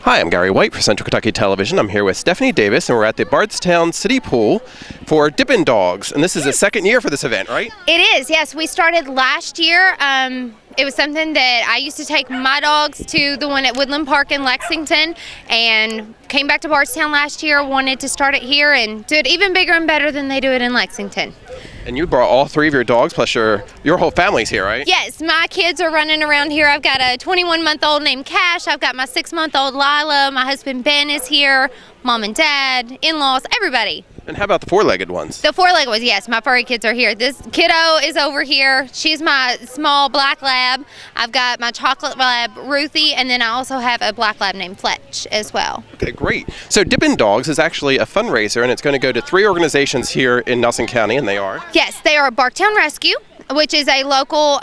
Hi, I'm Gary White for Central Kentucky Television. I'm here with Stephanie Davis, and we're at the Bardstown City Pool for Dippin' Dogs. And this is the second year for this event, right? It is, yes. We started last year. It was something that I used to take my dogs to the one at Woodland Park in Lexington, and came back to Bardstown last year, wanted to start it here and do it even bigger and better than they do it in Lexington. And you brought all three of your dogs, plus your whole family's here, right? Yes, my kids are running around here. I've got a 21-month-old named Cash. I've got my 6-month-old Lila. My husband Ben is here. Mom and Dad, in-laws, everybody. And how about the four-legged ones? The four-legged ones, yes. My furry kids are here. This kiddo is over here. She's my small black lab. I've got my chocolate lab, Ruthie, and then I also have a black lab named Fletch as well. Okay, great. So Dippin' Dogs is actually a fundraiser, and it's going to go to 3 organizations here in Nelson County, and they are? Yes, they are Bardstown Rescue, which is a local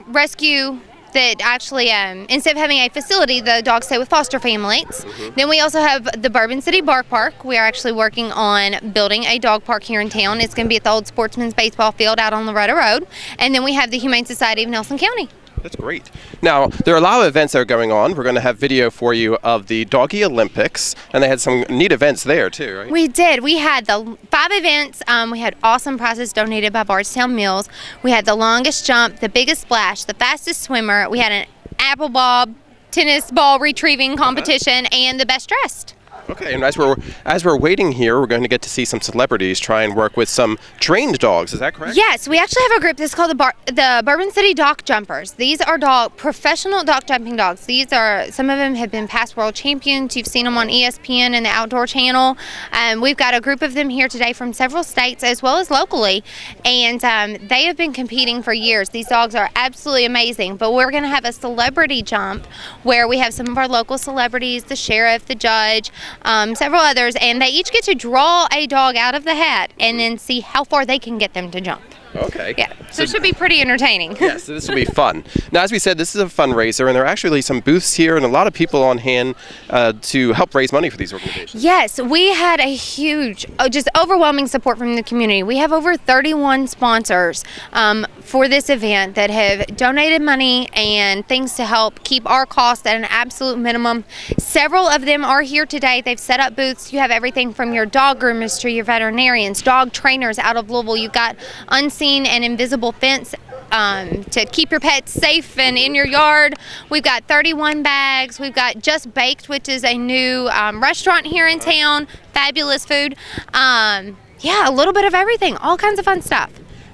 rescue that actually, instead of having a facility, the dogs stay with foster families. Then we also have the Bourbon City Bark Park. We are actually working on building a dog park here in town. It's going to be at the old Sportsman's Baseball Field out on Loretta Road. And then we have the Humane Society of Nelson County. That's great. Now, there are a lot of events that are going on. We're going to have video for you of the Doggy Olympics, and they had some neat events there too, right? We did. We had the 5 events. We had awesome prizes donated by Bardstown Mills. We had the longest jump, the biggest splash, the fastest swimmer. We had an apple bob tennis ball retrieving competition, and the best dressed. Okay, and as we're waiting here, we're going to get to see some celebrities try and work with some trained dogs. Is that correct? Yes, we actually have a group that's called the Bourbon City Dock Jumpers. These are professional dock jumping dogs. Some of them have been past world champions. You've seen them on ESPN and the Outdoor Channel. We've got a group of them here today from several states as well as locally, and they have been competing for years. These dogs are absolutely amazing, but we're going to have a celebrity jump where we have some of our local celebrities, the sheriff, the judge, several others, and they each get to draw a dog out of the hat and then see how far they can get them to jump. Okay. Yeah, so it should be pretty entertaining. Yes, so this will be fun. Now, as we said, this is a fundraiser, and there are actually some booths here and a lot of people on hand to help raise money for these organizations. Yes, we had a huge, just overwhelming support from the community. We have over 31 sponsors for this event that have donated money and things to help keep our costs at an absolute minimum. Several of them are here today. They've set up booths. You have everything from your dog groomers to your veterinarians, dog trainers out of Louisville. You've got unseen and invisible fence to keep your pets safe and in your yard. We've got 31 bags. We've got Just Baked, which is a new restaurant here in town. Fabulous food. Yeah, a little bit of everything. All kinds of fun stuff.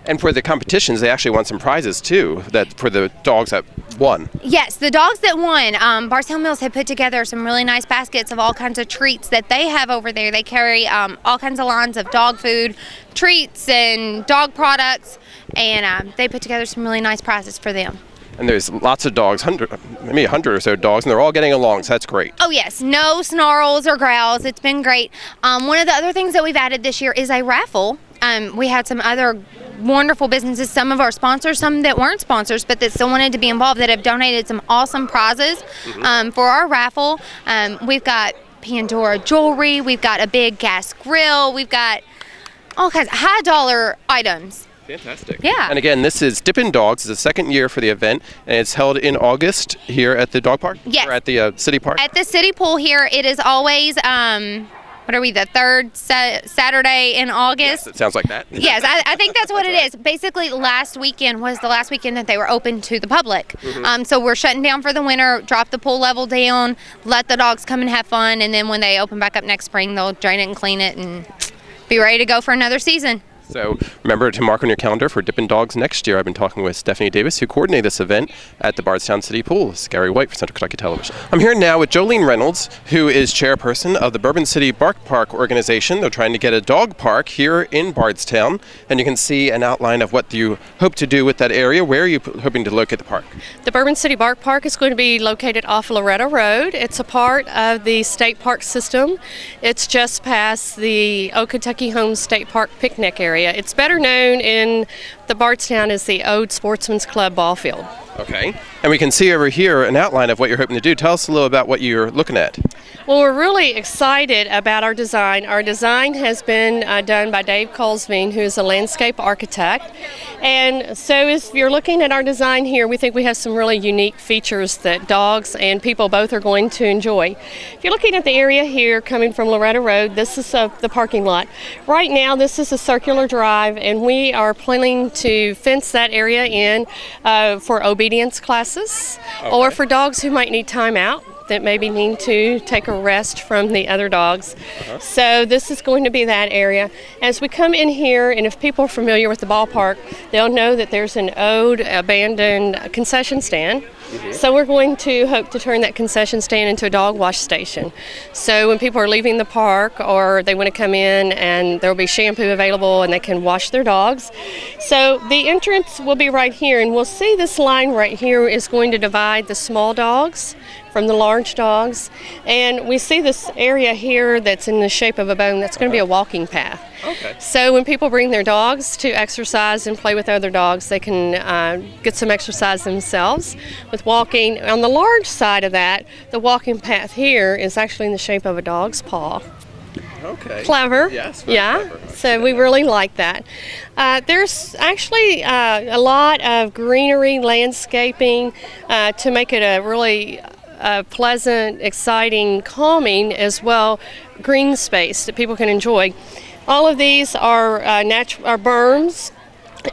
And for the competitions, they actually won some prizes too, for the dogs that won. Yes, the dogs that won, Bardstown Mills had put together some really nice baskets of all kinds of treats that they have over there. They carry all kinds of lines of dog food, treats, and dog products, and they put together some really nice prizes for them. And there's lots of dogs, maybe 100 or so dogs, and they're all getting along, so that's great. Oh yes, no snarls or growls. It's been great. One of the other things that we've added this year is a raffle. We had some other wonderful businesses, some of our sponsors, some that weren't sponsors, but that still wanted to be involved, that have donated some awesome prizes for our raffle. We've got Pandora jewelry, we've got a big gas grill, we've got all kinds of high dollar items. Fantastic. Yeah. And again, this is Dippin' Dogs. It's the second year for the event, and it's held in August here at the dog park? Yes. Or at the city park? At the city pool here. It is always, what are we, the third Saturday in August? Yes, it sounds like that. Yes, I think that's what it is. Basically, last weekend was the last weekend that they were open to the public. So we're shutting down for the winter, drop the pool level down, let the dogs come and have fun, and then when they open back up next spring, they'll drain it and clean it and be ready to go for another season. So remember to mark on your calendar for Dippin' Dogs next year. I've been talking with Stephanie Davis, who coordinated this event at the Bardstown City Pool. This is Gary White for Central Kentucky Television. I'm here now with Jolene Reynolds, who is chairperson of the Bourbon City Bark Park organization. They're trying to get a dog park here in Bardstown, and you can see an outline of what you hope to do with that area. Where are you hoping to locate the park? The Bourbon City Bark Park is going to be located off Loretta Road. It's a part of the state park system. It's just past the Old Kentucky Home State Park picnic area. It's better known in the Bardstown as the Old Sportsman's Club ball field. Okay. And we can see over here an outline of what you're hoping to do. Tell us a little about what you're looking at. Well, we're really excited about our design. Our design has been done by Dave Colesveen, who is a landscape architect. And so if you're looking at our design here, we think we have some really unique features that dogs and people both are going to enjoy. If you're looking at the area here coming from Loretta Road, this is the parking lot. Right now, this is a circular drive, and we are planning to fence that area in for obedience classes or for dogs who might need time out, that maybe need to take a rest from the other dogs. So this is going to be that area. As we come in here, and if people are familiar with the ballpark, they'll know that there's an old abandoned concession stand. So we're going to hope to turn that concession stand into a dog wash station. So when people are leaving the park or they want to come in, and there will be shampoo available and they can wash their dogs. So the entrance will be right here, and we'll see this line right here is going to divide the small dogs from the large dogs. And we see this area here that's in the shape of a bone. That's going to be a walking path. Okay. So when people bring their dogs to exercise and play with other dogs, they can get some exercise themselves with walking. On the large side of that, the walking path here is actually in the shape of a dog's paw. Okay. Clever. Yes. Very Yeah. clever. So we really like that. There's actually a lot of greenery, landscaping to make it a really pleasant, exciting, calming as well green space that people can enjoy. All of these are berms,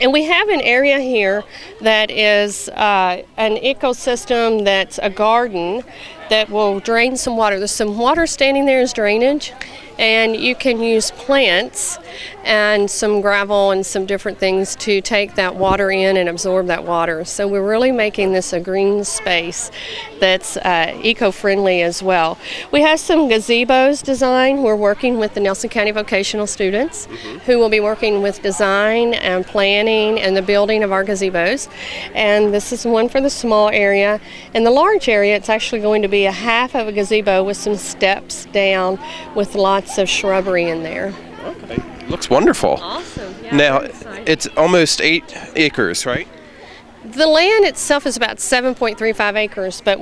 and we have an area here that is an ecosystem that's a garden that will drain some water. There's some water standing there as drainage, and you can use plants and some gravel and some different things to take that water in and absorb that water. So we're really making this a green space that's eco-friendly as well. We have some gazebos designed. We're working with the Nelson County vocational students who will be working with design and planning and the building of our gazebos. And this is one for the small area. In the large area, it's actually going to be a half of a gazebo with some steps down with lots of shrubbery in there. Okay. Looks wonderful. Awesome. Yeah, Now, very exciting. it's almost 8 acres, right? The land itself is about 7.35 acres, but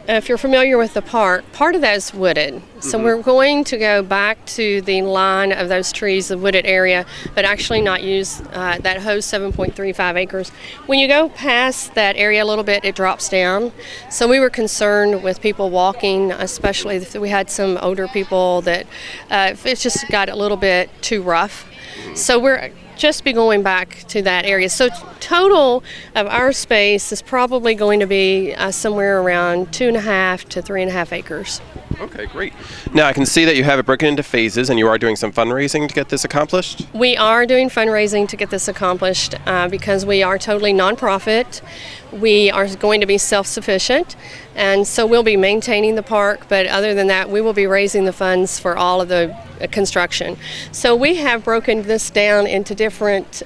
if you're familiar with the park, part of that is wooded. So we're going to go back to the line of those trees, the wooded area, but actually not use that whole 7.35 acres. When you go past that area a little bit, it drops down. So we were concerned with people walking, especially if we had some older people that it just got a little bit too rough. So we're just be going back to that area. So total of our space is probably going to be somewhere around 2.5 to 3.5 acres. Okay, great. Now I can see that you have it broken into phases, and you are doing some fundraising to get this accomplished. We are doing fundraising to get this accomplished because we are totally nonprofit. We are going to be self-sufficient, and so we'll be maintaining the park, but other than that, we will be raising the funds for all of the construction. So we have broken this down into different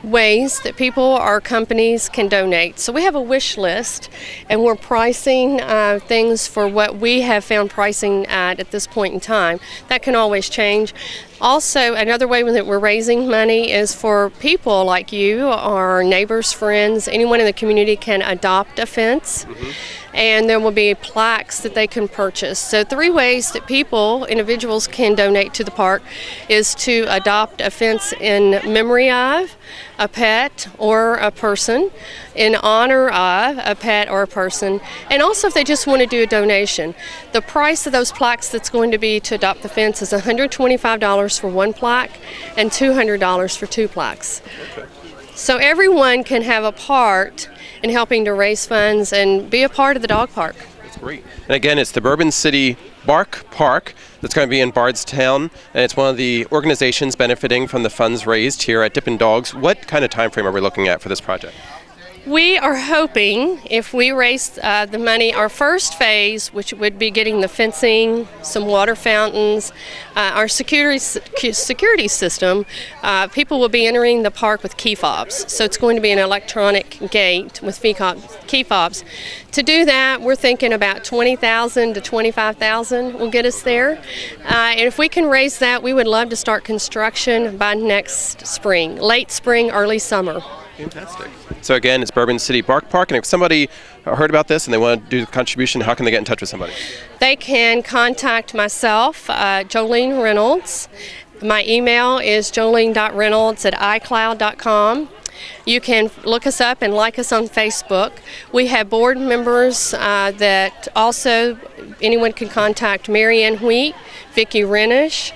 ways that people or companies can donate. So we have a wish list, and we're pricing things for what we have found pricing at this point in time. That can always change. Also, another way that we're raising money is for people like you or neighbors, friends, anyone in the community can adopt a fence. And there will be plaques that they can purchase. So 3 ways that individuals can donate to the park is to adopt a fence in memory of a pet or a person, in honor of a pet or a person, and also if they just want to do a donation. The price of those plaques that's going to be to adopt the fence is $125 for 1 plaque and $200 for 2 plaques. So everyone can have a part in helping to raise funds and be a part of the dog park. That's great. And again, it's the Bourbon City Bark Park that's going to be in Bardstown, and it's one of the organizations benefiting from the funds raised here at Dippin' Dogs. What kind of time frame are we looking at for this project? We are hoping, if we raise the money, our first phase, which would be getting the fencing, some water fountains, our security system, people will be entering the park with key fobs. So it's going to be an electronic gate with key fobs. To do that, we're thinking about $20,000 to $25,000 will get us there. And if we can raise that, we would love to start construction by next spring, late spring, early summer. Fantastic. So again, it's Bourbon City Bark Park, and if somebody heard about this and they want to do the contribution, how can they get in touch with somebody? They can contact myself, Jolene Reynolds. My email is jolene.reynolds@icloud.com. You can look us up and like us on Facebook. We have board members that also anyone can contact: Marianne Wheat, Vicki Renish,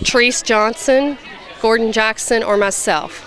Treese Johnson, Gordon Jackson, or myself.